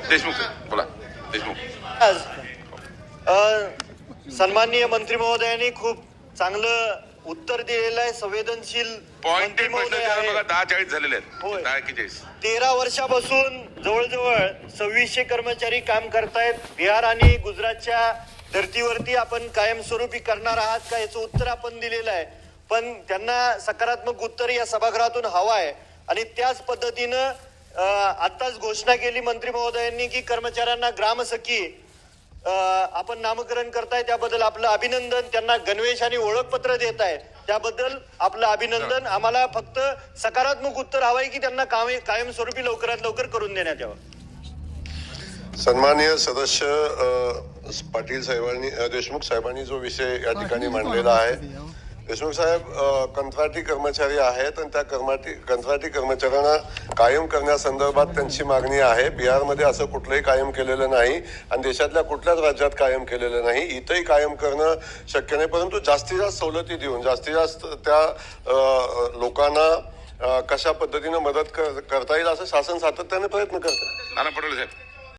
देशमुख बोला. देशमुख. आज सन्माननीय मंत्री महोदयांनी खूप चांगलं उत्तर दिलेलं आहे. संवेदनशील मंत्री महोदय आहे. 10:40 झालेले आहेत. होय. 10:41. 13 वर्षापासून जवळजवळ 2600 कर्मचारी काम करतायत. बिहार आणि गुजरातच्या धर्तीवरती आपण कायमस्वरूपी करणार आहात का, याचं उत्तर आपण दिलेलं आहे. पण त्यांना सकारात्मक उत्तर या सभागृहातून हवं आहे. आणि त्याच पद्धतीनं आताच घोषणा केली मंत्री महोदयांनी की कर्मचाऱ्यांना ग्रामसखी आपण नामकरण करताय, त्याबद्दल आपलं अभिनंदन. त्यांना गणवेश आणि ओळखपत्र देत आहे, त्याबद्दल आपलं अभिनंदन. आम्हाला फक्त सकारात्मक उत्तर हवं आहे की त्यांना कायमस्वरूपी लवकरात लवकर करून देण्यात यावं. सन्माननीय सदस्य पाटील साहेबांनी देशमुख साहेबांनी जो विषय या ठिकाणी मांडलेला आहे, देशमुख साहेब कंत्राटी कर्मचारी आहेत आणि त्या कंत्राटी कर्मचाऱ्यांना कायम करण्यासंदर्भात त्यांची मागणी आहे. बिहारमध्ये असं कुठलंही कायम केलेलं नाही आणि देशातल्या कुठल्याच राज्यात कायम केलेलं नाही. इथंही कायम करणं शक्य नाही, परंतु जास्तीत जास्त सवलती देऊन जास्तीत जास्त त्या लोकांना कशा पद्धतीनं मदत करता येईल असं शासन सातत्याने प्रयत्न करतं. नाना पटोले साहेब.